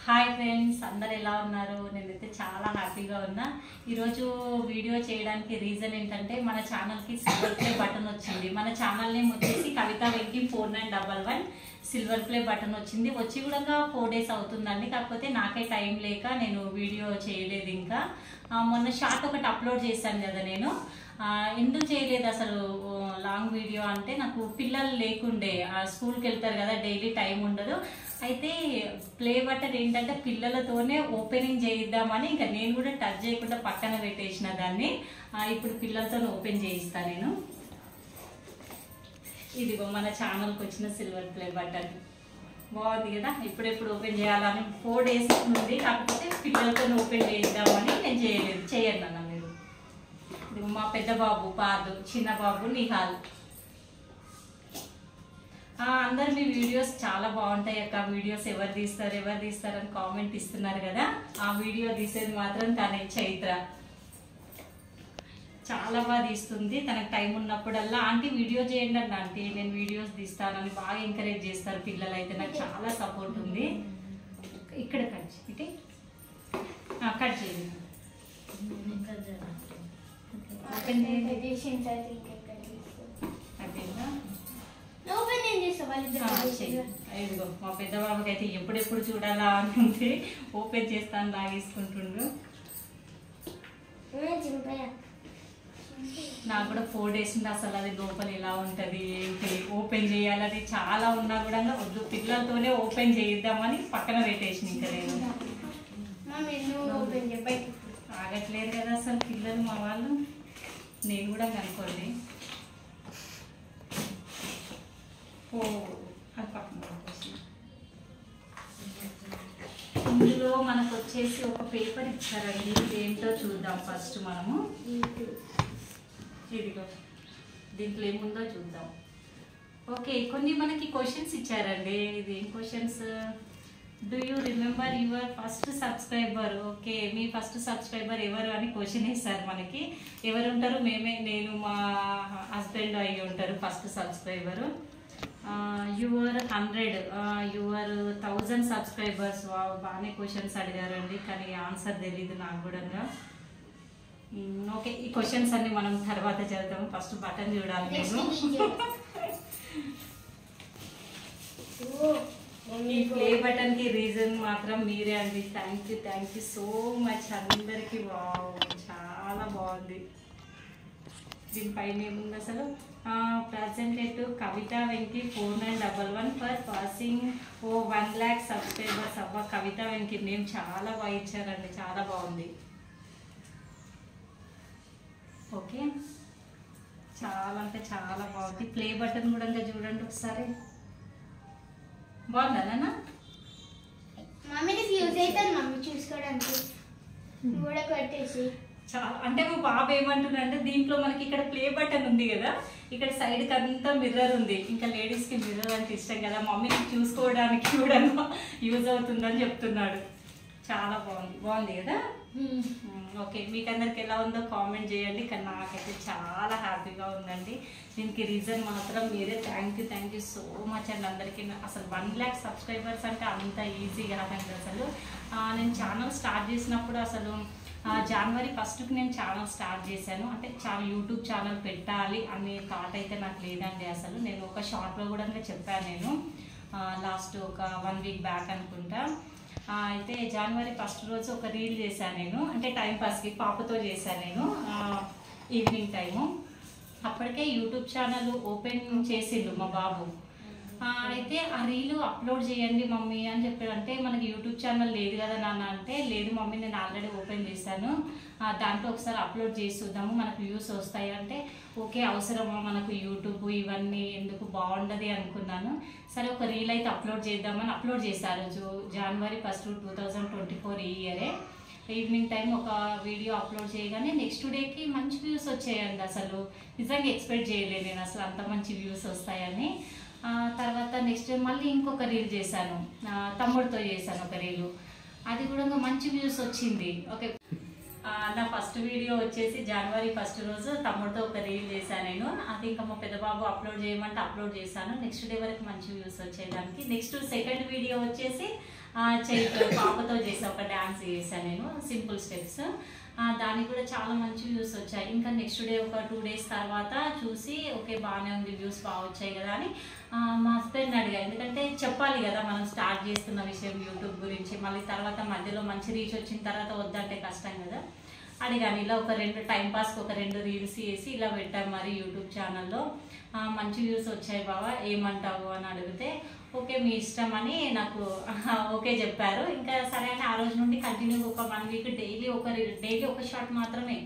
Hi friends, అందరు ఎలా ఉన్నారు? నేనైతే చాలా హ్యాపీగా ఉన్నా. ఈరోజు వీడియో చేయడానికి రీజన్ ఏంటంటే మన ఛానల్కి సిల్వర్ ప్లే బటన్ వచ్చింది. మన ఛానల్ నేమ్ వచ్చేసి కవితా వెంకి 4911 సిల్వర్ ప్లే బటన్ వచ్చింది. వచ్చి కూడా 4 days అవుతుందండి. కాకపోతే నాకే టైం లేక నేను వీడియో చేయలేదు. ఇంకా మొన్న షార్ట్ ఒకటి అప్లోడ్ చేశాను కదా నేను. ఎందుకు చేయలేదు అసలు లాంగ్ వీడియో అంటే, నాకు పిల్లలు లేకుండే, స్కూల్కి వెళ్తారు కదా, డైలీ టైం ఉండదు. అయితే ప్లే బటన్ ఏంటంటే పిల్లలతోనే ఓపెనింగ్ చేయిద్దామని ఇంకా నేను కూడా టచ్ చేయకుండా పక్కన పెట్టేసిన దాన్ని. ఇప్పుడు పిల్లలతో ఓపెన్ చేయిస్తాను నేను. ఇదిగో మన ఛానల్కి వచ్చిన సిల్వర్ ప్లే బటన్ బాగుంది కదా. ఇప్పుడెప్పుడు ఓపెన్ చేయాలని 4 days నుండి, కాకపోతే పిల్లలతో ఓపెన్ చేయిద్దామని నేను చేయలేదు. చేయండి అన్న మీరు. ఇదిగో మా పెద్ద బాబు పాదు, చిన్న బాబు నిహాల్. అందరు మీ వీడియోస్ చాలా బాగుంటాయి అక్క, వీడియోస్ ఎవరు తీస్తారు అని కామెంట్ ఇస్తున్నారు కదా. ఆ వీడియో తీసేది మాత్రం తనే, చైత్ర. చాలా బాగా తీస్తుంది. తనకు టైం ఉన్నప్పుడల్లా ఆంటీ వీడియో చేయండి అండి, ఆంటీ నేను వీడియోస్ తీస్తానని బాగా ఎంకరేజ్ చేస్తారు పిల్లలు. అయితే నాకు చాలా సపోర్ట్ ఉంది. ఇక్కడ కట్ చేయండి, కట్ చేయండి. ఇదిగో మా పెద్ద బాబుకి అయితే ఎప్పుడెప్పుడు చూడాలా అనుకుంటే ఓపెన్ చేస్తాను, లాగేసుకుంటుండ్రు. నాకు కూడా 4 days ఉంది. అసలు అది లోపల ఎలా ఉంటుంది ఏంటి ఓపెన్ చేయాలని చాలా ఉన్నా కూడా వద్దు, పిల్లలతోనే ఓపెన్ చేయిద్దామని పక్కన పెట్టేసి ఇంకా నేను ఆగట్లేదు కదా అసలు పిల్లలు మా వాళ్ళు. నేను కూడా కనుకోండి. అది పక్కన పెట్టేసి ఇందులో మనకు వచ్చేసి ఒక పేపర్ ఇచ్చారండి. ఏంటో చూద్దాం ఫస్ట్ మనము. ఇదిగో దీంట్లో ఏముందో చూద్దాం. ఓకే, కొన్ని మనకి క్వశ్చన్స్ ఇచ్చారండి. ఇది ఏం questions? Do you remember your first subscriber? Okay, me first subscriber ఎవరు అని క్వశ్చన్ వేస్తారు మనకి. ఎవరు ఉంటారు? మేమే, నేను, మా హస్బెండ్ అయ్యి ఉంటారు first subscriber. Your 100, your 1000 subscribers. బాగానే క్వశ్చన్స్ అడిగారండి, కానీ ఆన్సర్ తెలీదు నాకు కూడా. ఓకే, ఈ క్వశ్చన్స్ అన్ని మనం తర్వాత చదువుతాము. ఫస్ట్ బటన్ చూడాలి నేను. ఈ ప్లే బటన్ కి రీజన్ మాత్రం మీరే అండి. థ్యాంక్ యూ సో మచ్ అందరికి. వావ్, చాలా బాగుంది. దీనిపైన ఏముంది అసలు? Presented Kavitha Venki 4911 for passing 1 lakh subscribers. అవ్వ, కవితా వెంకి నేమ్ చాలా బాగా ఇచ్చారండి, చాలా బాగుంది. ఓకే, చాలా అంటే చాలా బాగుంది. ప్లే బటన్ కూడా చూడండి ఒకసారి. బాగుందా నాన్న? చాలా అంటే మా బాబు ఏమంటున్నాడంటే, దీంట్లో మనకి ఇక్కడ ప్లే బటన్ ఉంది కదా, ఇక్కడ సైడ్కి అంతా మిర్రర్ ఉంది. ఇంకా లేడీస్కి మిర్రర్ అంటే ఇష్టం కదా, మమ్మీని చూసుకోవడానికి కూడా యూజ్ అవుతుందని చెప్తున్నాడు. చాలా బాగుంది కదా. ఓకే, మీకు అందరికి ఎలా ఉందో కామెంట్ చేయండి. కానీ నాకైతే చాలా హ్యాపీగా ఉందండి. దీనికి రీజన్ మాత్రం మీరే. థ్యాంక్ యూ సో మచ్ అండి అందరికీ. అసలు 1 lakh సబ్స్క్రైబర్స్ అంటే అంత ఈజీ కాదండి అసలు. నేను ఛానల్ స్టార్ట్ చేసినప్పుడు అసలు January 1st నేను ఛానల్ స్టార్ట్ చేశాను. అంటే యూట్యూబ్ ఛానల్ పెట్టాలి అనే థాట్ అయితే నాకు లేదండి అసలు. నేను ఒక షార్ట్లో కూడా చెప్పాను నేను, లాస్ట్ ఒక 1 week బ్యాక్ అనుకుంటా. అయితే January 1st రోజు ఒక రీల్ చేశాను నేను. అంటే టైంపాస్కి పాపతో చేశాను నేను, ఈవినింగ్ టైము. అప్పటికే యూట్యూబ్ ఛానల్ ఓపెన్ చేసిండు మా బాబు. అయితే ఆ రీలు అప్లోడ్ చేయండి మమ్మీ అని చెప్పాడు. అంటే మనకి యూట్యూబ్ ఛానల్ లేదు కదా నాన్న అంటే, లేదు మమ్మీ నేను ఆల్రెడీ ఓపెన్ చేశాను, దాంట్లో ఒకసారి అప్లోడ్ చేసి చూద్దాము, మనకు వ్యూస్ వస్తాయి అంటే. ఓకే, అవసరమా మనకు యూట్యూబ్ ఇవన్నీ ఎందుకు, బాగుండదు అనుకున్నాను. సరే ఒక రీల్ అయితే అప్లోడ్ చేద్దామని అప్లోడ్ చేశారు January 1st 2024 ఈ ఇయరే. ఈవినింగ్ టైం ఒక వీడియో అప్లోడ్ చేయగానే నెక్స్ట్ డేకి మంచి వ్యూస్ వచ్చాయండి. అసలు నిజంగా ఎక్స్పెక్ట్ చేయలేదు నేను అసలు అంత మంచి వ్యూస్ వస్తాయని. తర్వాత నెక్స్ట్ డే మళ్ళీ ఇంకొక రీల్ చేశాను, తమ్ముడితో చేశాను ఒక రీలు. అది కూడా మంచి వ్యూస్ వచ్చింది. ఓకే, నా ఫస్ట్ వీడియో వచ్చేసి January 1st రోజు తమ్ముడితో ఒక రీల్ చేశాను నేను. అది ఇంకా మా పెద్ద బాబు అప్లోడ్ చేయమంటే అప్లోడ్ చేశాను. నెక్స్ట్ డే వరకు మంచి వ్యూస్ వచ్చేదానికి. నెక్స్ట్ సెకండ్ వీడియో వచ్చేసి పాపతో చేసా, ఒక డ్యాన్స్ చేశాను నేను, సింపుల్ స్టెప్స్. దానికి కూడా చాలా మంచి వ్యూస్ వచ్చాయి. ఇంకా నెక్స్ట్ డే ఒక 2 days తర్వాత చూసి ఓకే బాగానే ఉంది, వ్యూస్ బాగా వచ్చాయి కదా అని మా హస్బెండ్ని అడిగా. ఎందుకంటే చెప్పాలి కదా మనం స్టార్ట్ చేస్తున్న విషయం యూట్యూబ్ గురించి, మళ్ళీ తర్వాత మధ్యలో మంచి రీచ్ వచ్చిన తర్వాత వద్దంటే కష్టం కదా. అడిగాను ఇలా ఒక 2 టైంపాస్కి ఒక 2 రీల్స్ చేసి ఇలా పెట్టాం మరి యూట్యూబ్ ఛానల్లో, మంచి వ్యూస్ వచ్చాయి బావా ఏమంటావు అని అడిగితే ఓకే మీ ఇష్టం అని నాకు ఓకే చెప్పారు. ఇంకా సరే అని ఆ రోజు నుండి కంటిన్యూ ఒక 1 week డైలీ ఒక షార్ట్ మాత్రమే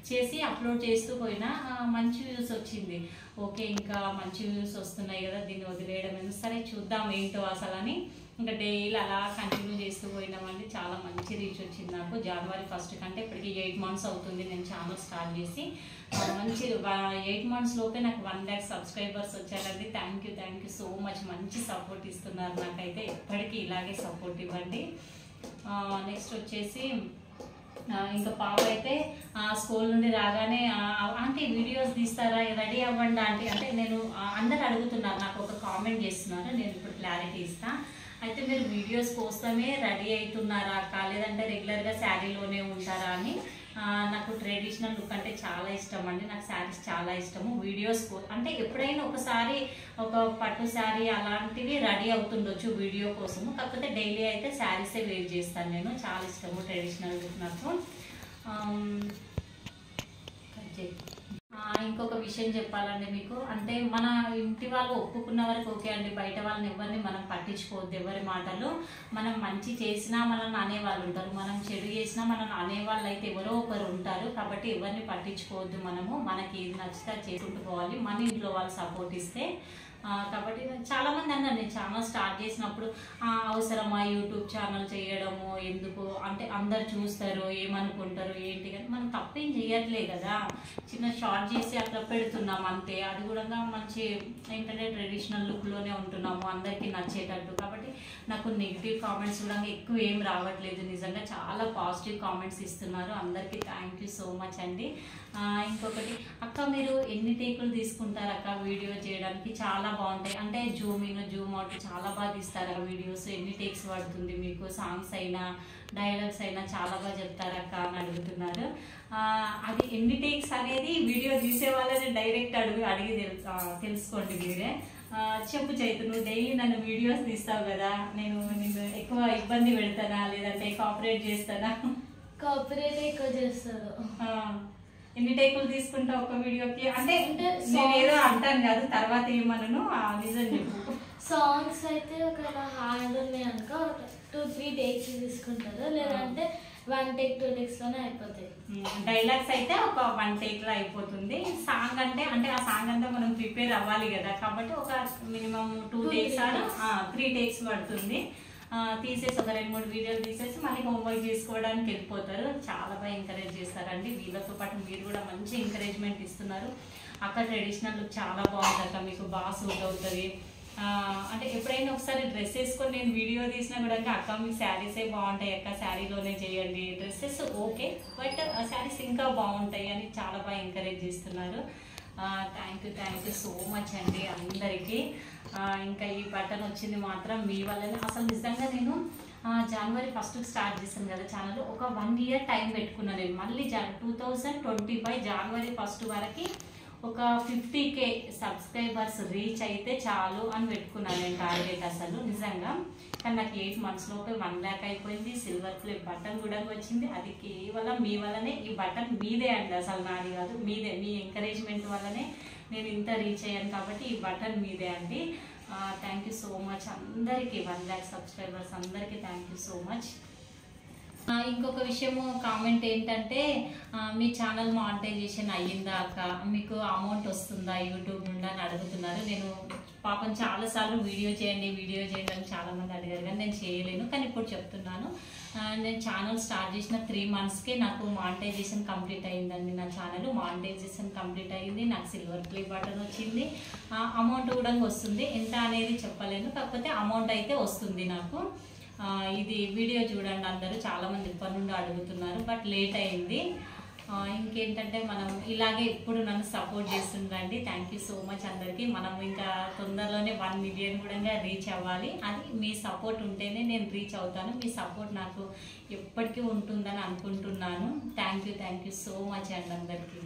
చేసి అప్లోడ్ చేస్తూ పోయినా మంచి వ్యూస్ వచ్చింది. ఓకే ఇంకా మంచి వ్యూస్ వస్తున్నాయి కదా, దీన్ని వదిలేయడం ఎందుకు, సరే చూద్దాం ఏంటో అసలు అని ఇంకా డైలీ అలా కంటిన్యూ చేస్తూ పోయినామండి. చాలా మంచి రీచ్ వచ్చింది నాకు. January 1st కంటే ఇప్పటికి 8 months అవుతుంది నేను ఛానల్ స్టార్ట్ చేసి. మంచి 8 months లోపే నాకు 1 lakh subscribers వచ్చారండి. Thank you so much. మంచి సపోర్ట్ ఇస్తున్నారు నాకైతే, ఎప్పటికీ ఇలాగే సపోర్ట్ ఇవ్వండి. నెక్స్ట్ వచ్చేసి ఇంకా పాప అయితే స్కూల్ నుండి రాగానే ఆంటీ వీడియోస్ తీస్తారా, రెడీ అవ్వండి ఆంటీ అంటే, నేను అందరు అడుగుతున్నారు, నాకు ఒక కామెంట్ చేస్తున్నారు, నేను ఇప్పుడు క్లారిటీ ఇస్తాను. అయితే మీరు వీడియోస్ కోసమే రెడీ అవుతున్నారా అక్క, లేదంటే రెగ్యులర్గా శారీలోనే ఉంటారా అని. నాకు ట్రెడిషనల్ లుక్ అంటే చాలా ఇష్టం అండి, నాకు శారీస్ చాలా ఇష్టము. వీడియోస్ అంటే ఎప్పుడైనా ఒకసారి ఒక పట్టు శారీ అలాంటివి రెడీ అవుతుండొచ్చు వీడియో కోసము, కాకపోతే డైలీ అయితే శారీసే వేర్ చేస్తాను నేను. చాలా ఇష్టము ట్రెడిషనల్ లుక్ నాకు. ఇంకొక విషయం చెప్పాలండి మీకు, అంటే మన ఇంటి వాళ్ళు ఒప్పుకున్న వరకు ఓకే అండి, బయట వాళ్ళని ఎవరిని మనం పట్టించుకోవద్దు. ఎవరి మాటలు, మనం మంచి చేసినా మనల్ని అనేవాళ్ళు ఉంటారు, మనం చెడు చేసినా మనల్ని అనేవాళ్ళు అయితే ఎవరో ఒకరు ఉంటారు. కాబట్టి ఎవరిని పట్టించుకోవద్దు, మనము మనకి ఏది నచ్చితే చేసుకుంటూ పోవాలి, మన ఇంట్లో వాళ్ళు సపోర్ట్ ఇస్తే. కాబట్టి చాలా మంది అన్నారు నేను ఛానల్ స్టార్ట్ చేసినప్పుడు అవసరమా యూట్యూబ్ ఛానల్ చేయడము, ఎందుకు అంటే అందరు చూస్తారు ఏమనుకుంటారు ఏంటి, కానీ మనం తప్పేం చేయట్లే కదా, చిన్న షార్ట్ చేసి అట్లా పెడుతున్నాం అంతే. అది కూడా మంచి ఏంటంటే ట్రెడిషనల్ లుక్లోనే ఉంటున్నాము, అందరికీ నచ్చేటట్టు. కాబట్టి నాకు నెగిటివ్ కామెంట్స్ కూడా ఎక్కువ ఏం రావట్లేదు, నిజంగా చాలా పాజిటివ్ కామెంట్స్ ఇస్తున్నారు. అందరికీ థ్యాంక్ యూ సో మచ్ అండి. ఇంకొకటి అక్క మీరు ఎన్ని టేకులు తీసుకుంటారు అక్క వీడియో చేయడానికి, చాలా బాగుంటాయి అంటే జూమ్ ఇన్ జూమ్ అవుట్ చాలా బాగా తీస్తారు ఆ వీడియోస్, ఎన్ని టేక్స్ పడుతుంది మీకు, సాంగ్స్ అయినా డైలాగ్స్ అయినా చాలా బాగా చెప్తారు అక్క అని అడుగుతున్నారు. అది ఎన్ని టేక్స్ అనేది వీడియో తీసే వాళ్ళని డైరెక్ట్ అడిగి తెలుసుకోండి మీరే. చెప్పు చైతు, నువ్వు డైలీ నన్ను వీడియోస్ తీస్తావు కదా, నేను ఎక్కువ ఇబ్బంది పెడతానా లేదంటే కోఆపరేట్ చేస్తానా? కోఆపరేట్ ఎక్కువ చేస్తారు. ఎన్ని టేకులు తీసుకుంటావు ఒక వీడియోకి? అంటే నేను ఏదో అంటాను కాదు, తర్వాత ఏమన్నాను నిజం చెప్పు. సాంగ్స్ అయితే ఒకవేళ హార్డ్ ఉన్నాయి అనుకో 2-3 takes తీసుకుంటారు, లేదంటే 1 take 2 takes లోనే అయిపోతాయి. డైలాగ్స్ అయితే ఒక 1 take లో అయిపోతుంది. సాంగ్ అంటే ఆ సాంగ్ అంతా మనం ప్రిపేర్ అవ్వాలి కదా, కాబట్టి ఒక మినిమం 2 takes 3 takes పడుతుంది. తీసేసి ఒక 2-3 వీడియోలు తీసేసి మళ్ళీ హోంవర్క్ చేసుకోవడానికి వెళ్ళిపోతారు. చాలా బాగా ఎంకరేజ్ చేస్తారండి. వీళ్ళతో పాటు మీరు కూడా మంచి ఎంకరేజ్మెంట్ ఇస్తున్నారు. అక్క ట్రెడిషనల్ లుక్ చాలా బాగుంది అక్క, మీకు బాగా సూట్ అవుతుంది అంటే ఎప్పుడైనా ఒకసారి డ్రెస్ వేసుకొని నేను వీడియో తీసినా కూడా అక్క మీకు శారీసే బాగుంటాయి అక్క, శారీలోనే చేయండి, డ్రెస్సెస్ ఓకే బట్ శారీస్ ఇంకా బాగుంటాయి అని చాలా బాగా ఎంకరేజ్ చేస్తున్నారు. థ్యాంక్ యూ సో మచ్ అండి అందరికీ. ఇంకా ఈ బటన్ వచ్చింది మాత్రం మీ వల్లనే. అసలు నిజంగా నేను January 1st స్టార్ట్ చేశాను కదా ఛానల్, ఒక 1 year టైం పెట్టుకున్నాను నేను. మళ్ళీ 2025 January 1st వరకు ఒక 50K సబ్స్క్రైబర్స్ రీచ్ అయితే చాలు అని పెట్టుకున్నాను నేను టార్గెట్. అసలు నిజంగా కానీ నాకు 8 months లోపే 1 lakh అయిపోయింది. సిల్వర్ ప్లే బటన్ కూడా వచ్చింది. అది కేవలం మీ వల్లనే. ఈ బటన్ మీదే అండి, అసలు నాది కాదు, మీదే. మీ ఎంకరేజ్మెంట్ వల్లనే నేను ఇంత రీచ్ అయ్యాను, కాబట్టి ఈ బటన్ మీదే అండి. థ్యాంక్ యూ సో మచ్ అందరికీ, 1 lakh సబ్స్క్రైబర్స్ అందరికీ థ్యాంక్ యూ సో మచ్. ఇంకొక విషయము కామెంట్ ఏంటంటే మీ ఛానల్ మానిటైజేషన్ అయ్యిందా అక్క, మీకు అమౌంట్ వస్తుందా యూట్యూబ్ నుండి అని అడుగుతున్నారు. నేను పాపం చాలాసార్లు వీడియో చేయండి అని చాలామంది అడిగారు, కానీ నేను చేయలేను. కానీ ఇప్పుడు చెప్తున్నాను, నేను ఛానల్ స్టార్ట్ చేసిన 3 monthsకే నాకు మానిటైజేషన్ కంప్లీట్ అయ్యిందండి. నా ఛానల్ మానిటైజేషన్ కంప్లీట్ అయ్యింది, నాకు సిల్వర్ ప్లే బటన్ వచ్చింది, అమౌంట్ కూడా వస్తుంది. ఎంత అనేది చెప్పలేను, కాకపోతే అమౌంట్ అయితే వస్తుంది నాకు. ఇది వీడియో చూడండి అందరూ, చాలామంది ఇప్పటి నుండి అడుగుతున్నారు, బట్ లేట్ అయింది. ఇంకేంటంటే మనం ఇలాగే ఎప్పుడు నన్ను సపోర్ట్ చేస్తుండండి. థ్యాంక్ యూ సో మచ్ అందరికీ. మనం ఇంకా తొందరలోనే 1 మిలియన్ కూడా రీచ్ అవ్వాలి. అది మీ సపోర్ట్ ఉంటేనే నేను రీచ్ అవుతాను. మీ సపోర్ట్ నాకు ఎప్పటికీ ఉంటుందని అనుకుంటున్నాను. థ్యాంక్ యూ సో మచ్ అండి అందరికీ.